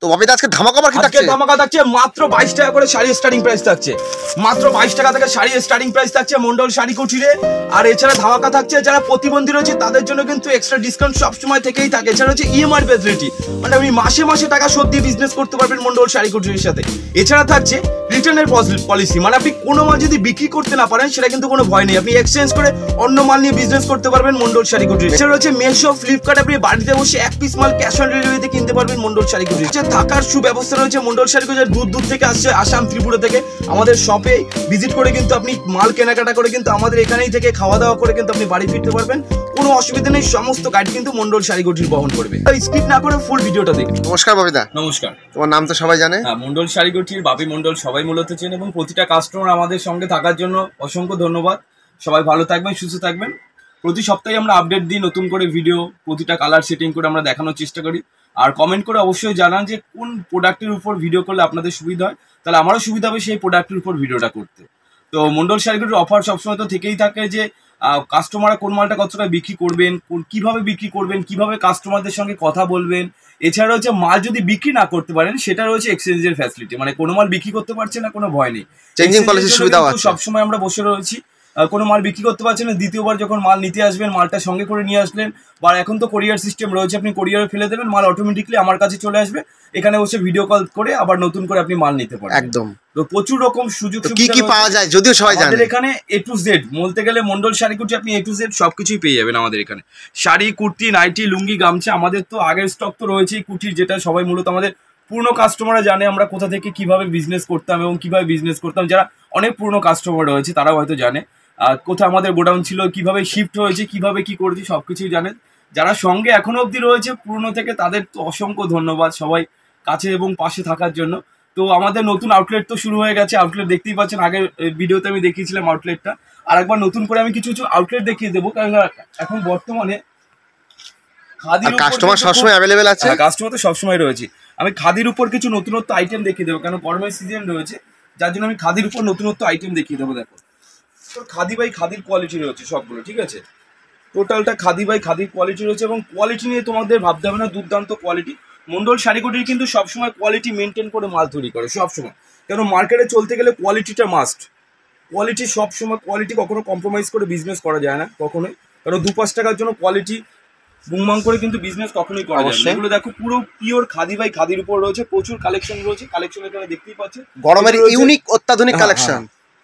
তো ববিদা আজকে ধামাকা অফার কি থাকছে? আজকে ধামাকা থাকছে মাত্র 22 টাকা করে শাড়ি স্টার্টিং প্রাইস থাকছে। মাত্র 22 টাকা থেকে শাড়ি স্টার্টিং প্রাইস থাকছে মন্ডল শাড়ি কুটিরে। আর এছাড়া ধামাকা থাকছে যারা প্রতিবন্ধী রয়েছে তাদের জন্য কিন্তু এক্সট্রা ডিসকাউন্ট সব সময় থেকেই থাকে। এছাড়া হচ্ছে ইএমআই ফ্যাসিলিটি, মানে আপনি মাসে মাসে টাকা শোধ দিয়ে বিজনেস করতে পারবেন মন্ডল শাড়ি কুটিরের সাথে। এছাড়া থাকছে রিটার্নের পলিসি, মানে আপনি কোনো মাল যদি বিক্রি করতে না পারেন সেটা কিন্তু কোনো ভয় নেই, আপনি এক্সচেঞ্জ করে অন্য মাল নিয়ে বিজনেস করতে পারবেন মন্ডল শাড়ি কুটিরে। এছাড়া হচ্ছে মেশো, ফ্লিপকার্ট, আপনি বাড়িতে বসে এক পিস মাল ক্যাশ অন ডেলিভারিতে কিনতে পারবেন মন্ডল শাড়ি কুটিরে। থাকার সুব্যবস্থা রয়েছে মন্ডল শাড়ি কুটিরে, দূর দূর থেকে আসছে, আসাম, ত্রিপুরা থেকে আমাদের শপে ভিজিট করে কিন্তু আপনি মাল কেনাকাটা করে কিন্তু আমাদের এখানেই থেকে খাওয়া দাওয়া করে কিন্তু আপনি বাড়ি ফিরতে পারবেন, কোনো অসুবিধা নেই। সমস্ত গাইড কিন্তু মন্ডল শাড়ি কুটির বহন করবে। স্কিপ না করে ফুল ভিডিওটা দেখুন। নমস্কার ববিদা। নমস্কার। তোমার নাম তো সবাই জানে। হ্যাঁ, মন্ডল শাড়ি কুটির বাপি মন্ডল সবাই মূলত চেন, এবং প্রতিটা কাস্টমার আমাদের সঙ্গে থাকার জন্য অসংখ্য ধন্যবাদ। সবাই ভালো থাকবেন, সুস্থ থাকবেন। প্রতি সপ্তাহে আমরা আপডেট দিই, নতুন করে ভিডিও, প্রতিটা কালার সেটিং করে আমরা দেখানোর চেষ্টা করি। আর কমেন্ট করে অবশ্যই জানান যে কোন প্রোডাক্টের উপর ভিডিও করলে আপনাদের সুবিধা হয়, তাহলে আমারও সুবিধা হবে সেই প্রোডাক্টের উপর ভিডিওটা করতে। তো মন্ডল শাড়ি কুটির অফার সবসময় তো থেকেই থাকে যে কাস্টমাররা কোন মালটা কত টাকা বিক্রি করবেন, কিভাবে বিক্রি করবেন, কিভাবে কাস্টমারদের সঙ্গে কথা বলবেন। এছাড়া হচ্ছে মাল যদি বিক্রি না করতে পারেন সেটা রয়েছে এক্সচেঞ্জের ফ্যাসিলিটি, মানে কোনো মাল বিক্রি করতে পারছে না, কোনো ভয় নেই, চেঞ্জিং পলিসির সুবিধাও আছে। সবসময় আমরা বসে রয়েছি। কোনো মাল বিক্রি করতে পারছেন না, দ্বিতীয়বার যখন মাল নিতে আসবেন মালটা সঙ্গে করে নিয়ে আসলেন, বা এখন তো কোরিয়ার সিস্টেম রয়েছে, আপনি কোরিয়ারে ফেলে দেবেন, মাল অটোমেটিকলি আমার কাছে চলে আসবে, এখানে বসে ভিডিও কল করে আবার নতুন করে আপনি মাল নিতে পারবেন। একদম। তো প্রচুর রকম সুযোগ কি কি পাওয়া যায় যদিও সবাই জানে। আমাদের এখানে A to Z বলতে গেলে মন্ডল শাড়ি কুটি আপনি A to Z সবকিছুই পেয়ে যাবেন আমাদের এখানে। শাড়ি, কুর্তি, নাইটি, লুঙ্গি, গামছা, আমাদের তো আগের স্টক তো রয়েছেই কুটির, যেটা সবাই মূলত আমাদের পুরনো কাস্টমাররা জানে আমরা কোথা থেকে কিভাবে বিজনেস করতাম এবং কিভাবে বিজনেস করতাম। যারা অনেক পুরনো কাস্টমার রয়েছে তারাও হয়তো জানে কোথায় আমাদের গোডাউন ছিল, কিভাবে শিফট হয়েছে, কিভাবে কি করেছি, সবকিছুই জানেন। যারা সঙ্গে এখনো অবধি রয়েছে পুরনো থেকে, তাদের তো অসংখ্য ধন্যবাদ সবাই কাছে এবং পাশে থাকার জন্য। তো আমাদের নতুন আউটলেট তো শুরু হয়ে গেছে, আউটলেট দেখতেই পাচ্ছেন, আগের ভিডিওতে আমি দেখিয়েছিলাম আউটলেটটা। আর একবার নতুন করে আমি কিছু কিছু আউটলেট দেখিয়ে দেবো, কারণ এখন বর্তমানে খাদির কাস্টমার সবসময় অ্যাভেলেবেল আছে। কাস্টমার তো সবসময় রয়েছে। আমি খাদির উপর কিছু নতুনত্ব আইটেম দেখিয়ে দেবো, কারণ গরমের সিজন রয়েছে, যার জন্য আমি খাদির উপর নতুনত্ব আইটেম দেখিয়ে দেবো। দেখো খাদি বাই খাদির কোয়ালিটি রয়েছে সবগুলো, ঠিক আছে, টোটালটা খাদি বাই খাদির কোয়ালিটি রয়েছে, এবং কোয়ালিটি নিয়ে তোমাদের ভাবতে হবে না, দুর্দান্ত কোয়ালিটি। মন্ডল শাড়ি কুটির কিন্তু সবসময় কোয়ালিটি মেনটেন করে মাল তৈরি করে সবসময়, কেন মার্কেটে চলতে গেলে কোয়ালিটিটা মাস্ট। কোয়ালিটি সবসময়, কোয়ালিটি কখনো কম্প্রোমাইজ করে বিজনেস করা যায় না কখনোই, কারণ 2-5 টাকার জন্য কোয়ালিটি বুমবাং করে কিন্তু বিজনেস কখনোই করা যায় না। এগুলো দেখো পুরো পিওর খাদি বাই খাদির উপর রয়েছে, প্রচুর কালেকশন রয়েছে, কালেকশন এখানে দেখতেই পাচ্ছেন, গরমের ইউনিক অত্যাধুনিক কালেকশন।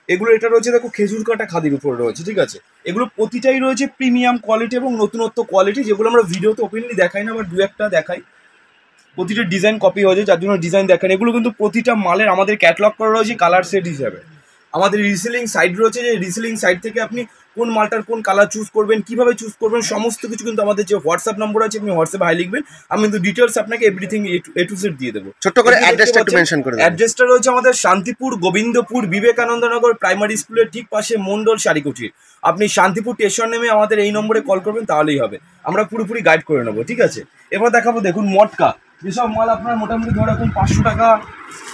এগুলো এটা রয়েছে দেখো খেজুর কাটা খাদির উপর রয়েছে, ঠিক আছে। এগুলো প্রতিটাই রয়েছে প্রিমিয়াম কোয়ালিটি এবং নতুনত্ব কোয়ালিটি, যেগুলো আমরা ভিডিওতে ওপেনলি দেখাই না, বা দু একটা দেখাই। প্রতিটা ডিজাইন কপি হয়েছে, যার জন্য ডিজাইন দেখেন। এগুলো কিন্তু প্রতিটা মালের আমাদের ক্যাটালগ করা রয়েছে কালার সেট হিসাবে। আমাদের রিসেলিং সাইট রয়েছে, যে রিসেলিং সাইট থেকে আপনি কোন মালটার কোন কালার চুজ করবেন, কিভাবে চুজ করবেন, সমস্ত কিছু কিন্তু আমাদের যে হোয়াটসঅ্যাপ নম্বর আছে, আপনি হোয়াটসঅ্যাপে হাই লিখবেন, আমি কিন্তু ডিটেলস আপনাকে এভরিথিং A to Z দিয়ে দেবো। ছোট্ট করে অ্যাড্রেসটা একটু মেনশন করে দেন। অ্যাড্রেসটা রয়েছে আমাদের শান্তিপুর গোবিন্দপুর বিবেকানন্দনগর প্রাইমারি স্কুলের ঠিক পাশে মন্ডল শাড়ি কুটির। আপনি শান্তিপুর স্টেশন নেমে আমাদের এই নম্বরে কল করবেন, তাহলেই হবে, আমরা পুরোপুরি গাইড করে নেবো, ঠিক আছে। এবার দেখাবো, দেখুন মটকা, যেসব মাল আপনার মোটামুটি ধরে রাখুন 500 টাকা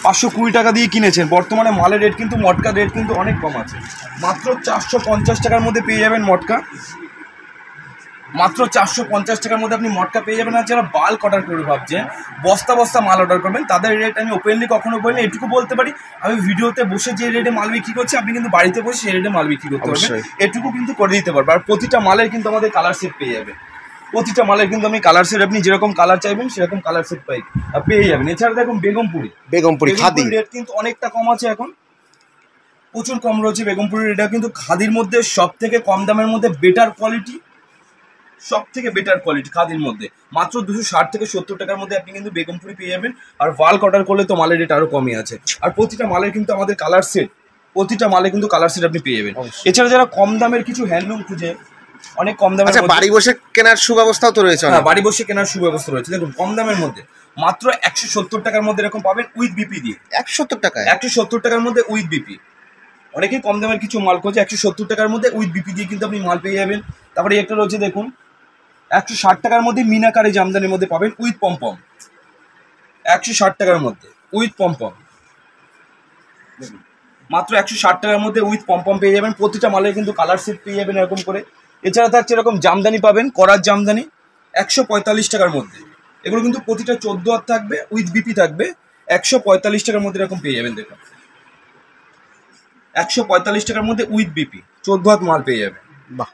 520 টাকা দিয়ে কিনেছেন, বর্তমানে মালের রেট কিন্তু, মটকা রেট কিন্তু অনেক কম আছে, মাত্র 450 টাকার মধ্যে পেয়ে যাবেন মটকা। মাত্র 450 টাকার মধ্যে আপনি মটকা পেয়ে যাবেন। আর যারা বাল্ক অর্ডার করে ভাবছেন, বস্তা বস্তা মাল অর্ডার করবেন, তাদের রেট আমি ওপেনলি কখনো বলি না। এটুকু বলতে পারি, আমি ভিডিওতে বসে যে রেটে মাল বিক্রি করছি, আপনি কিন্তু বাড়িতে বসে সেই রেটে মাল বিক্রি করতে পারবেন, এটুকু কিন্তু করে দিতে পারবো। আর প্রতিটা মালের কিন্তু আমাদের কালার সেট পেয়ে যাবে, প্রতিটা মালের কিন্তু আমি কালার সেট, আপনি যেরকম কালার চাইবেন সেরকম কালার সেট পেয়ে যাবেন। এছাড়া দেখুন বেগমপুরি খাদি রেট কিন্তু অনেকটা কম আছে, এখন প্রচুর কম রয়েছে বেগমপুরি। এটা কিন্তু খাদির মধ্যে সব থেকে কম দামের মধ্যে বেটার কোয়ালিটি, সব থেকে বেটার কোয়ালিটি খাদির মধ্যে, মাত্র 260 থেকে 70 টাকার মধ্যে আপনি কিন্তু বেগমপুরি পেয়ে যাবেন। আর বাল্ক অর্ডার করলে তো মালের রেট আরও কমই আছে। আর প্রতিটা মালের কিন্তু আমাদের কালার সেট, প্রতিটা মালে কিন্তু কালার সেট আপনি পেয়ে যাবেন। এছাড়া যারা কম দামের কিছু হ্যান্ডলুম খুঁজে, অনেক কম দামের, বাড়ি বসে কেনার সুব্যবস্থাও তো রয়েছে। হ্যাঁ, বাড়ি বসে কেনার সুব্যবস্থা রয়েছে। দেখুন কম দামের মধ্যে মাত্র 170 টাকার মধ্যে এরকম পাবেন উইথ বিপি দিয়ে। 170 টাকায়? 170 টাকার মধ্যে উইথ বিপি। অনেকেই কম দামের কিছু মাল খোঁজে, 170 টাকার মধ্যে উইথ বিপি দিয়ে কিন্তু আপনি মাল পেয়ে যাবেন। তারপরে একটা রয়েছে দেখুন 160 টাকার মধ্যে মিনাকারি জামদানির মধ্যে পাবেন উইথ পমপম, 160 টাকার মধ্যে উইথ পমপম, মাত্র 160 টাকার মধ্যে উইথ পমপম পেয়ে যাবেন। প্রতিটা মালের কিন্তু কালার সেট পেয়ে যাবেন এরকম করে। এছাড়া থাকছে এরকম জামদানি পাবেন, করার জামদানি 145 টাকার মধ্যে, এগুলো কিন্তু প্রতিটা 14 হাত থাকবে, উইথ বিপি থাকবে। 145 টাকার মধ্যে এরকম পেয়ে যাবেন। দেখুন 145 টাকার মধ্যে উইথ বিপি 14 হাত মাল পেয়ে যাবে। বাহ,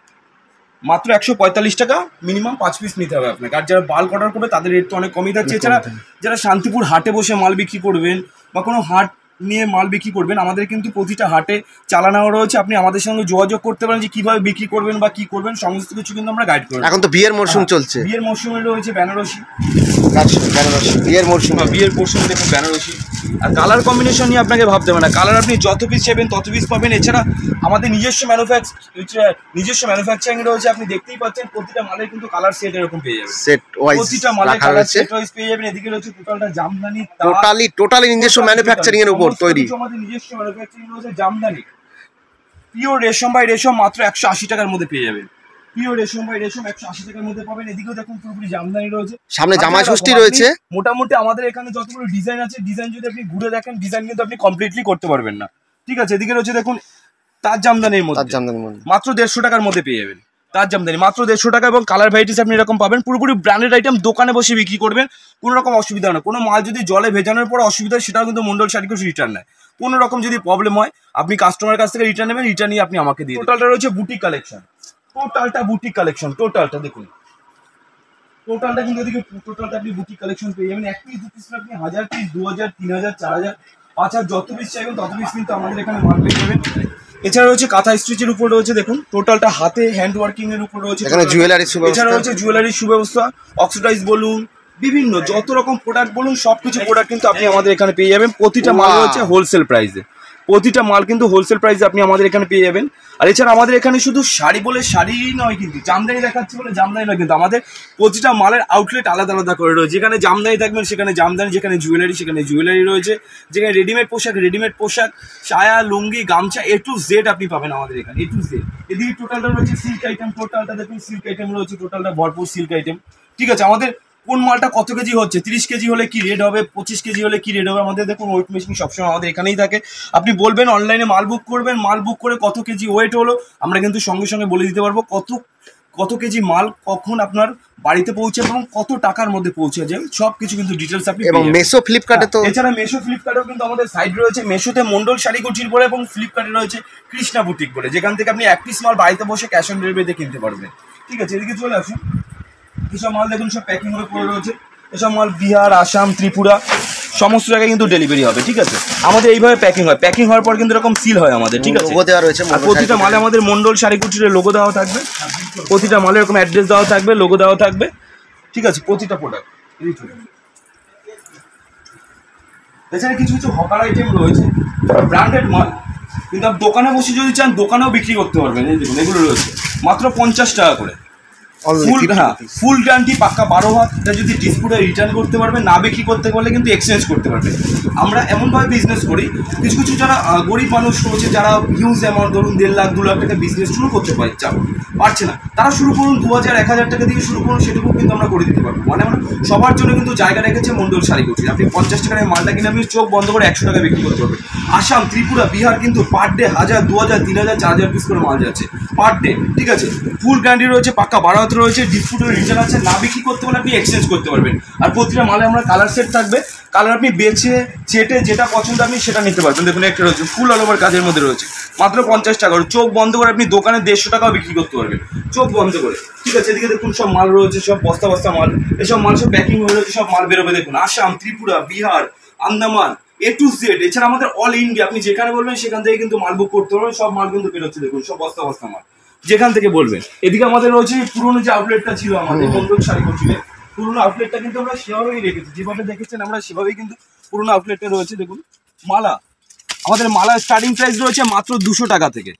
মাত্র 145 টাকা, মিনিমাম 5 পিস নিতে হবে আপনাকে। আর যারা বাল্ক অর্ডার করবে তাদের রেট তো অনেক কমই থাকছে। এছাড়া যারা শান্তিপুর হাটে বসে মাল বিক্রি করবেন বা কোনো হাট নিয়ে মাল বিক্রি করবেন, আমাদের কিন্তু প্রতিটা হাটে চালানো রয়েছে। আপনি আমাদের সঙ্গে যোগাযোগ করতে পারেন যে কিভাবে বিক্রি করবেন বা কি করবেন, সমস্ত কিছু কিন্তু আমরা গাইড করব। এখন তো বিয়ের মরশুম চলছে, বিয়ের মরশুমে রয়েছে বেনারসি, বিয়ের মরশুম, বিয়ের মরশুমে দেখুন বেনারসি। আর কালার কম্বিনেশন নিয়ে আপনাকে ভাবতে হবে না, কালার আপনি যত পিস চাইবেন তত পিস পাবেন। এছাড়া আমাদের নিজস্ব ম্যানুফ্যাকচারিং রয়েছে, আপনি দেখতেই পাচ্ছেন প্রতিটা মালের কিন্তু কালার সেট এরকম পেয়ে যাবেন, সেট ওয়াইজ প্রতিটা মালের কালার সেট ওয়াইজ পেয়ে যাবেন। এদিকে রয়েছে টোটালটা জামদানি, টোটালি নিজস্ব ম্যানুফ্যাকচারিং এর উপর তৈরি। আমাদের নিজস্ব ম্যানুফ্যাকচারিং রয়েছে জামদানি, পিওর রেশম বাই রেশম মাত্র 180 টাকার মধ্যে পেয়ে যাবেন। পিওর রেশম বাই রেশম 180 টাকার মধ্যে পাবেন। এদিকেও দেখুন পুরোপুরি জামদানি রয়েছে, সামনে জামাই ষষ্ঠী রয়েছে। মোটামুটি আমাদের এখানে যতগুলো ডিজাইন আছে, ডিজাইন যদি আপনি ঘুরে দেখেন, ডিজাইন কিন্তু আপনি কমপ্লিটলি করতে পারবেন না, ঠিক আছে। এদিকে রয়েছে দেখুন তার জামদানির মধ্যে, মাত্র 150 টাকার মধ্যে পেয়ে যাবেন। তার জামদানি মাত্র 150 টাকা, এবং কালার ভ্যারাইটিস আপনি এরকম পাবেন। পুরোপুরি ব্র্যান্ডেড আইটেম, দোকানে বসে বিক্রি করবেন, কোনো রকম অসুবিধা না। কোনো মাল যদি জলে ভেজানোর পর অসুবিধা হয়, সেটাও কিন্তু মন্ডল শাড়ি কোচ রিটার্ন নেয়। কোনো রকম যদি প্রবলেম হয়, আপনি কাস্টমারের কাছ থেকে রিটার্ন নেবেন, রিটার্ন নিয়ে আপনি আমাকে দিয়ে। টোটালটা রয়েছে বুটিক কালেকশন, টোটালটা বুটিক কালেকশন, টোটালটা দেখুন, টোটালটা কিন্তু এদিকে টোটালটা আপনি বুটিক কালেকশন পেয়ে যাবেন। এক পিস দু পিস আপনি 1000 পিস, 2000, 3000, 4000, 5000 যত পিস চাইবেন তত পিস কিন্তু আমাদের এখানে মাল পেয়ে যাবেন। এছাড়া রয়েছে কাঁথা স্টিচের উপর রয়েছে, দেখুন টোটালটা হাতে হ্যান্ড ওয়ার্কিং এর উপর রয়েছে। এখানে জুয়েলারি সুব্যবস্থা, এছাড়া রয়েছে জুয়েলারির সুব্যবস্থা, অক্সিডাইজ বলুন, বিভিন্ন যত রকম প্রোডাক্ট বলুন, সবকিছু প্রোডাক্ট কিন্তু আপনি আমাদের এখানে পেয়ে যাবেন। প্রতিটা মাল রয়েছে হোলসেল প্রাইসে, প্রতিটা মাল কিন্তু হোলসেল প্রাইসে আপনি আমাদের এখানে পেয়ে যাবেন। আর এছাড়া আমাদের এখানে শুধু শাড়ি বলে শাড়ি নয়, কিন্তু জামদানি দেখাচ্ছি বলে জামদানি নয়, কিন্তু আমাদের প্রতিটা মালের আউটলেট আলাদা আলাদা করে রয়েছে। যেখানে জামদানি থাকবেন সেখানে জামদানি, যেখানে জুয়েলারি সেখানে জুয়েলারি রয়েছে, যেখানে রেডিমেড পোশাক, সায়া, লুঙ্গি, গামছা, A to Z আপনি পাবেন আমাদের এখানে, A to Z। এদিকে টোটালটা রয়েছে সিল্ক আইটেম, টোটালটা দেখুন সিল্ক আইটেম রয়েছে, টোটালটা ভরপুর সিল্ক আইটেম, ঠিক আছে। আমাদের কোন মালটা কত কেজি হচ্ছে, 30 কেজি হলে কি রেট হবে, 25 কেজি হলে কি রেট হবে, আমাদের দেখুন ওয়েট মেশিন সবসময় আমাদের এখানেই থাকে। আপনি বলবেন অনলাইনে মাল বুক করবেন, মাল বুক করে কত কেজি ওয়েট হলো, আমরা কিন্তু সঙ্গে সঙ্গে বলে দিতে পারবো কত কেজি মাল কখন আপনার বাড়িতে পৌঁছে এবং কত টাকার মধ্যে পৌঁছে যায়, সব কিছু কিন্তু ডিটেলস আপনি। এবং মেসো ফ্লিপকার্টে তো, এছাড়া মেসো ফ্লিপকার্টেও কিন্তু আমাদের সাইট রয়েছে। মেসোতে মন্ডল শাড়ি কুটির বলে এবং ফ্লিপকার্টে রয়েছে কৃষ্ণা বুটিক বলে, যেখান থেকে আপনি এক পিস মাল বাড়িতে বসে ক্যাশ অন ডেলিভারিতে কিনতে পারবেন, ঠিক আছে। এদিকে চলে আসুন, এসব মাল দেখুন সব প্যাকিং হয়ে পড়ে রয়েছে। এসব মাল বিহার, আসাম, ত্রিপুরা সমস্ত জায়গায় কিন্তু ডেলিভারি হবে, ঠিক আছে। আমাদের এইভাবে প্যাকিং হয়, প্যাকিং হওয়ার পর কিন্তু এরকম সিল হয় আমাদের, ঠিক আছে। লোগো দেওয়া রয়েছে, আর প্রতিটা মালে আমাদের মন্ডল শাড়ি কুটিরের লোগো দেওয়া থাকবে, প্রতিটা মালে এরকম অ্যাড্রেস দেওয়া থাকবে, লোগো দেওয়া থাকবে, ঠিক আছে, প্রতিটা প্রোডাক্ট। এছাড়া কিছু কিছু হকার আইটেম রয়েছে, ব্র্যান্ডেড মাল, কিন্তু আপনি দোকানে বসে যদি চান দোকানেও বিক্রি করতে পারবেন। এই দেখুন এগুলো রয়েছে মাত্র 50 টাকা করে, ফুল গ্যারান্টি, পাক্কা 12 হাত। এটা যদি ডিসপুটে রিটার্ন করতে পারবে, না বিক্রি করতে পারলে কিন্তু এক্সচেঞ্জ করতে পারবে। আমরা এমনভাবে বিজনেস করি, কিছু কিছু যারা গরিব মানুষ রয়েছে, যারা হিউজ অ্যামাউন্ট ধরুন 1.5 লাখ 2 লাখ টাকা বিজনেস শুরু করতে পারছে না, তারা শুরু করুন 2000 1000 টাকা দিয়ে শুরু করুন, সেটুকু কিন্তু আমরা করে দিতে পারবো। মানে আমরা সবার জন্য কিন্তু জায়গা রেখেছে মন্ডল শাড়ি কুটির। আপনি 50 টাকার মালটা কিনে আপনি চোখ বন্ধ করে 100 টাকা বিক্রি করতে পারবেন। আসাম, ত্রিপুরা, বিহার কিন্তু পার ডে 1000 2000 3000 4000 পিস করে মাল যাচ্ছে পার ডে, ঠিক আছে। ফুল গ্যারান্টি রয়েছে, পাক্কা 12 হাত রয়েছে, ডিসপুটের রিটার্ন আছে, না বিক্রি করতে পারলে আপনি এক্সচেঞ্জ করতে পারবেন। আর প্রতিটা মালে আমরা কালার সেট থাকবে, কালার আপনি বেছে চেটে যেটা পছন্দ আপনি সেটা নিতে পারবেন। দেখুন একটা রয়েছে ফুল অল ওভার কাজের মধ্যে রয়েছে, মাত্র 50 টাকা। চোখ বন্ধ করে আপনি দোকানে 150 টাকাও বিক্রি করতে পারবেন, চোখ বন্ধ করে, ঠিক আছে। এদিকে দেখুন সব মাল রয়েছে, সব বস্তা বস্তা মাল, এসব মাল সব প্যাকিং হয়ে রয়েছে, সব মাল বেরোবে। দেখুন Assam, Tripura, Bihar, Andaman, A to Z। এছাড়া আমাদের অল ইন্ডিয়া, আপনি যেখানে বলবেন সেখান থেকে কিন্তু মাল বুক করতে পারবেন, সব মাল কিন্তু বেরোচ্ছে। দেখুন সব বস্তা বস্তা মাল, যেখান থেকে বলবেন। এদিকে আমাদের রয়েছে পুরোনো যে আউটলেটটা ছিল আমাদের মন্ডল শাড়ি কুটিরে, পুরোনো আউটলেটটা কিন্তু আমরা সেভাবেই রেখেছি, যেভাবে দেখেছেন আমরা সেভাবেই কিন্তু পুরোনো আউটলেটটা রয়েছে। দেখুন মালা, আমাদের মালা স্টার্টিং প্রাইস রয়েছে মাত্র 200 টাকা থেকে,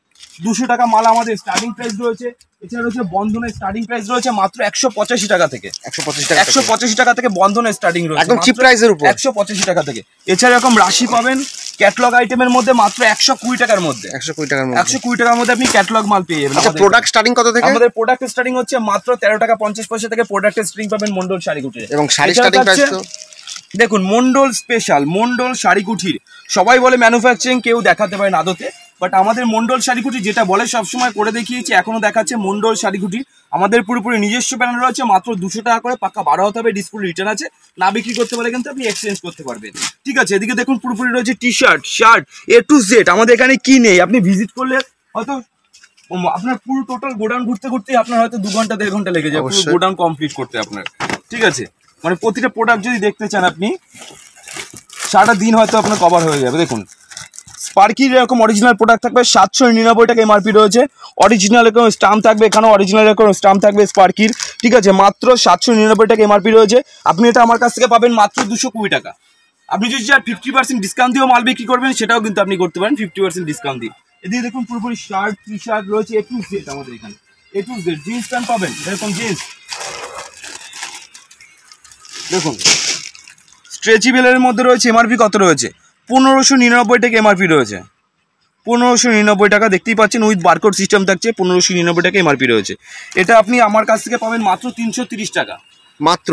200 টাকা মালা আমাদের স্টার্টিং প্রাইস রয়েছে। এছাড়া রয়েছে বন্ধনের স্টার্টিং প্রাইস রয়েছে মাত্র 185 টাকা থেকে, 185 টাকা থেকে বন্ধনের স্টার্টিং রয়েছে, একদম চিপ প্রাইসের উপর 185 টাকা থেকে। এছাড়া এরকম রাশি পাবেন ক্যাটালগ আইটেমের মধ্যে মাত্র 120 টাকার মধ্যে, 120 টাকার মধ্যে আপনি ক্যাটালগ মাল পেয়ে যাবেন। আচ্ছা, প্রোডাক্ট স্টার্টিং কত থেকে? আমাদের প্রোডাক্ট স্টার্টিং হচ্ছে মাত্র 13 টাকা 50 পয়সা থেকে প্রোডাক্টের স্টার্টিং পাবেন মন্ডল শাড়ি কুটিরে। এবং শাড়ি স্টার্টিং প্রাইস তো দেখুন মন্ডল স্পেশাল, মন্ডল শাড়ি কুটির। সবাই বলে ম্যানুফ্যাকচারিং, কেউ দেখাতে পারে না আদতে, বাট আমাদের মন্ডল শাড়িকুটি যেটা বলে সবসময় করে দেখিয়েছি, এখনো দেখাচ্ছে মন্ডল শাড়িকুটি। আমাদের পুরোপুরি নিজস্ব ব্যানার রয়েছে, মাত্র 200 টাকা করে, পাক্কা 12 হতে হবে, ডিসপ্লে রিটার্ন আছে, না বিক্রি করতে পারলে কিন্তু আপনি এক্সচেঞ্জ করতে পারবেন। ঠিক আছে, এদিকে দেখুন পুরোপুরি রয়েছে T shirt, shirt A to Z। আমাদের এখানে কি নেই, আপনি ভিজিট করলে হয়তো আপনার পুরো টোটাল গোডাউন ঘুরতে ঘুরতে আপনার হয়তো 2 ঘন্টা 1.5 ঘন্টা লেগে যায় পুরো গোডাউন কমপ্লিট করতে আপনার। ঠিক আছে, মানে প্রতিটা প্রোডাক্ট যদি দেখতে চান আপনি সারাটা দিন হয়তো আপনার কভার হয়ে যাবে। দেখুন স্পার্কির এরকম অরিজিনাল প্রোডাক্ট থাকবে 799 টাকা এমআরপি রয়েছে, অরিজিনাল এরকম স্টাম্প থাকবে, এখানেও অরিজিনাল এরকম স্টাম্প থাকবে স্পার্কির। ঠিক আছে, মাত্র 799 টাকা এমআরপি রয়েছে। আপনি এটা আমার কাছ থেকে পাবেন মাত্র 220 টাকা। আপনি যদি 50% ডিসকাউন্ট দিয়েও মাল বিক্রি করবেন সেটাও কিন্তু আপনি করতে পারেন 50% ডিসকাউন্ট দিয়ে। এদিকে দেখুন পুরোপুরি শার্ট, টি শার্ট রয়েছে A to Z। আমাদের এখানে A to Z jeans pant পাবেন, এরকম জিন্স দেখুন স্ট্রেচেবলের মধ্যে রয়েছে। এমআরপি কত রয়েছে? 1599 টাকা এমআরপি রয়েছে, 1599 টাকা। দেখতেই পাচ্ছেন উইথ বারকোড সিস্টেম থাকছে, 1599 টাকা এমআরপি রয়েছে। এটা আপনি আমার কাছ থেকে পাবেন মাত্র 330 টাকা, মাত্র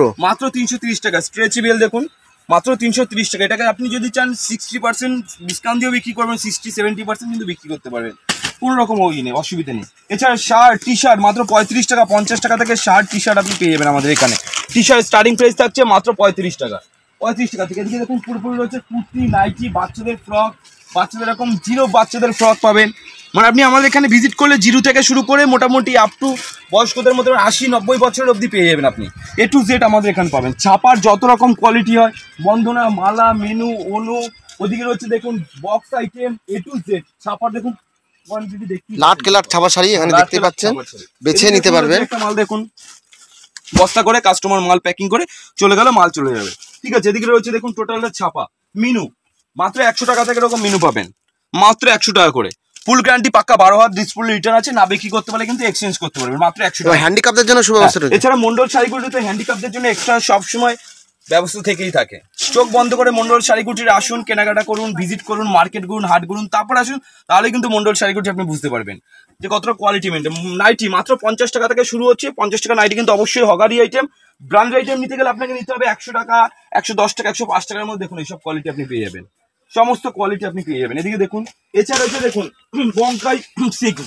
330 টাকা। স্ট্রেচেবল দেখুন মাত্র 330 টাকা। এটাকে আপনি যদি চান 60% ডিসকাউন্ট দিয়েও বিক্রি করবেন, 60-70% কিন্তু বিক্রি করতে পারবেন, কোনো রকম ওই নেই, অসুবিধা নেই। এছাড়া শার্ট, টি শার্ট মাত্র 35 টাকা, 50 টাকা থেকে শার্ট টি শার্ট আপনি পেয়ে যাবেন আমাদের এখানে। টি শার্ট স্টার্টিং প্রাইস থাকছে মাত্র 35 টাকা, 35 টাকা থেকে। এদিকে দেখুন পুরোপুরি রয়েছে কুর্তি, নাইটি, বাচ্চাদের ফ্রক, বাচ্চাদের এরকম জিরো বাচ্চাদের ফ্রক পাবেন। মানে আপনি আমাদের এখানে ভিজিট করলে জিরো থেকে শুরু করে মোটামুটি আপ টু বয়স্কদের মধ্যে 80-90 বছরের অবধি পেয়ে যাবেন আপনি। A to Z আমাদের এখানে পাবেন। ছাপার যত রকম কোয়ালিটি হয়, বন্ধনা, মালা, মেনু, অনু, ওদিকে রয়েছে দেখুন box item A to Z ছাপার। দেখুন লাট কেলাট ছাপা শাড়ি এখানে দেখতে পাচ্ছেন, বেছে নিতে পারবেন। একটা মাল দেখুন বস্তা করে কাস্টমার মাল প্যাকিং করে চলে গেল, মাল চলে যাবে। ঠিক আছে, এদিকে রয়েছে দেখুন টোটালটা ছাপা মিনু, মাত্র 100 টাকা থেকে এরকম মিনু পাবেন, মাত্র 100 টাকা করে। ফুল গ্যারান্টি, পাক্কা 12 হাত, ডিসপ্লে রিটার্ন আছে, না বিক্রি করতে পারলে কিন্তু এক্সচেঞ্জ করতে পারবেন মাত্র 100 টাকা। হ্যান্ডিক্যাপদের জন্য সুব্যবস্থা রয়েছে। এছাড়া মন্ডল শাড়িগুলোতে হ্যান্ডিক্যাপদের জন্য এক্সট্রা সবসময় ব্যবস্থা থেকেই থাকে। চোখ বন্ধ করে মন্ডল শাড়িগুটির আসুন, কেনাকাটা করুন, ভিজিট করুন, মার্কেট করুন, হাট করুন, তারপর আসুন, তাহলে কিন্তু মন্ডল শাড়িগুটি আপনি বুঝতে পারবেন যে কতটা কোয়ালিটি মেনটেন। নাইটি মাত্র 50 টাকা থেকে শুরু হচ্ছে, 50 টাকা নাইটি কিন্তু অবশ্যই হগারি আইটেম। ব্র্যান্ড আইটেম নিতে গেলে আপনাকে নিতে হবে 100 টাকা, 110 টাকা, 105 টাকার মধ্যে। দেখুন এইসব কোয়ালিটি আপনি পেয়ে যাবেন, সমস্ত কোয়ালিটি আপনি পেয়ে যাবেন। এদিকে দেখুন এছাড়া হচ্ছে দেখুন বঙ্কাই সিল্ক,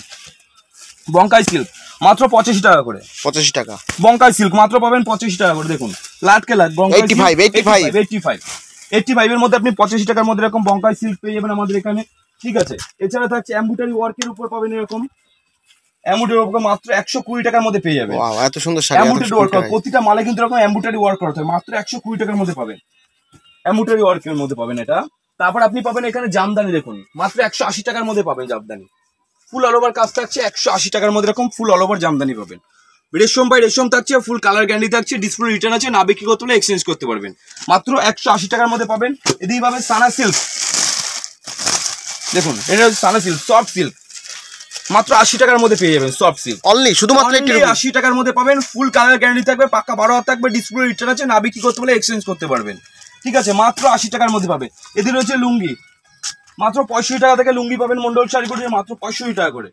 বঙ্কাই সিল্ক মাত্র 85 টাকা করে, 85 টাকা বঙ্কাই সিল্ক মাত্র পাবেন 85 টাকা করে। দেখুন লাটকে লাট 85 এর মধ্যে আপনি 85 টাকার মধ্যে এরকম বঙ্কাই সিল্ক পেয়ে যাবেন আমাদের এখানে। ঠিক আছে, এছাড়া থাকছে এমব্রয়ডারি ওয়ার্কের উপর পাবেন এরকম এমব্রয়ডারি ওয়ার্ক মাত্র 120 টাকার মধ্যে পেয়ে যাবেন। ওয়াও, এত সুন্দর শাড়ি, এমব্রয়ডারি ওয়ার্ক প্রতিটা মালে কিন্তু এরকম এমব্রয়ডারি ওয়ার্ক করা থাকে, মাত্র 120 টাকার মধ্যে পাবেন, এমব্রয়ডারি ওয়ার্কের মধ্যে পাবেন এটা। তারপর আপনি পাবেন এখানে জামদানি, দেখুন মাত্র 180 টাকার মধ্যে পাবেন জামদানি। ফুল অল ওভার কাজ থাকছে, 180 টাকার মধ্যে এরকম ফুল অল ওভার জামদানি পাবেন। রেশম বাই রেশম থাকছে, ফুল কালার গ্যারান্টি থাকছে, ডিসপ্লে রিটার্ন আছে, না বিক্রি করতে হলে এক্সচেঞ্জ করতে পারবেন, মাত্র 180 টাকার মধ্যে পাবেন। এদিকে পাবেন সানা সিল্ক, দেখুন এটা হচ্ছে সানা সিল্ক, সফট সিল্ক, মাত্র 80 টাকার মধ্যে পেয়ে যাবেন। সফট সিল্ক অনলি শুধুমাত্র 80 টাকার মধ্যে পাবেন, ফুল কালার গ্যারান্টি থাকবে, পাক্কা 12 হাত থাকবে, ডিসপ্লে রিটার্ন আছে, না বিক্রি করতে হলে এক্সচেঞ্জ করতে পারবেন। ঠিক আছে, মাত্র 80 টাকার মধ্যে পাবে। এদিকে রয়েছে লুঙ্গি, মাত্র 65 টাকা থেকে লুঙ্গি পাবেন মন্ডল শাড়িগুটির, মাত্র 65 টাকা করে।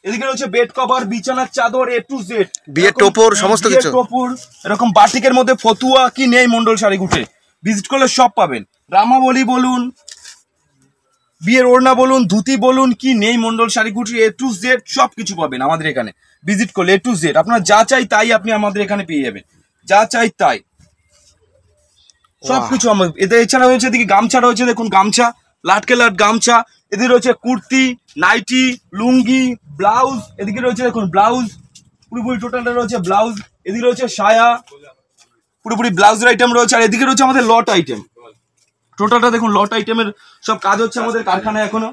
এদিকে রয়েছে বেড কভার, বিছানার চাদর A to Z, বিয়ের টোপর, সমস্ত কিছু টোপর, এরকম বাটিকের মধ্যে ফতুয়া কি নেই মন্ডল শাড়িগুটে, ভিজিট করলে সব পাবেন। রামাবলি বলুন, বিয়ের ওড়না বলুন, ধুতি বলুন, কি নেই মন্ডল শাড়িগুটির A to Z সব কিছু পাবেন আমাদের এখানে ভিজিট করলে। A to Z আপনার যা চাই তাই আপনি আমাদের এখানে পেয়ে যাবেন, যা চাই তাই সবকিছু আমাদের। এদের এছাড়া রয়েছে এদিকে গামছা রয়েছে, দেখুন গামছা, লাটকে লাট গামছা। এদিকে রয়েছে কুর্তি, নাইটি, লুঙ্গি, ব্লাউজ। এদিকে রয়েছে দেখুন ব্লাউজ, পুরোপুরি টোটালটা রয়েছে ব্লাউজ। এদিকে রয়েছে সায়া, পুরোপুরি ব্লাউজের আইটেম রয়েছে। আর এদিকে রয়েছে আমাদের লট আইটেম, টোটালটা দেখুন লট আইটেমের সব কাজ হচ্ছে আমাদের কারখানায় এখনো।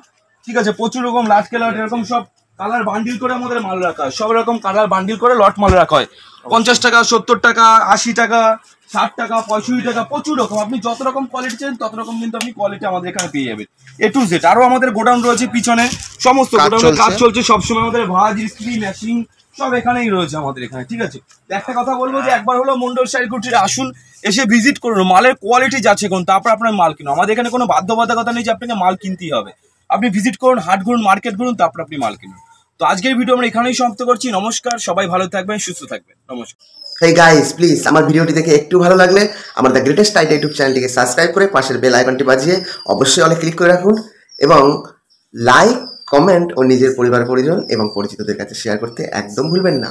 ঠিক আছে, প্রচুর রকম লাটকে লাট এরকম সব কালার বান্ডিল করে আমাদের মাল রাখা হয়, সব রকম কালার বান্ডিল করে লট মাল রাখা হয়। 50 টাকা, 70 টাকা, 80 টাকা, 60 টাকা, 65 টাকা, প্রচুর রকম। আপনি যত রকম কোয়ালিটি চান তত রকম কিন্তু আপনি কোয়ালিটি আমাদের এখানে পেয়ে যাবেন A to Z। আরো আমাদের গোডাউন রয়েছে পিছনে, সমস্ত গোডাউনের কাজ চলছে সবসময়, আমাদের ভাঁজ, ইস্ত্রি, মেশিন সব এখানেই রয়েছে আমাদের এখানে। ঠিক আছে, একটা কথা বলবো যে একবার হলো মন্ডল শাড়িকুটির আসুন, এসে ভিজিট করুন, মালের কোয়ালিটি যাচ্ছে কোন, তারপর আপনার মাল কিনুন। আমাদের এখানে কোনো বাধ্যবাধকতা নেই যে আপনাকে মাল কিনতেই হবে, আপনি ভিজিট করুন, হাট ঘুরুন, মার্কেট ঘুরুন, তারপর আপনি মাল কিনুন। তো আজকের ভিডিও আমরা এখানেই সমাপ্ত করছি। নমস্কার, সবাই ভালো থাকবেন, সুস্থ থাকবেন, নমস্কার। হেই গাইস, প্লিজ আমার ভিডিওটি দেখে একটু ভালো লাগলে আমার দ্য গ্রেটেস্ট টাইট ইউটিউব চ্যানেলটিকে সাবস্ক্রাইব করে পাশের বেল আইকনটি বাজিয়ে অবশ্যই অলে ক্লিক করে রাখুন এবং লাইক কমেন্ট ও নিজের পরিবার পরিজন এবং পরিচিতদের কাছে শেয়ার করতে একদম ভুলবেন না।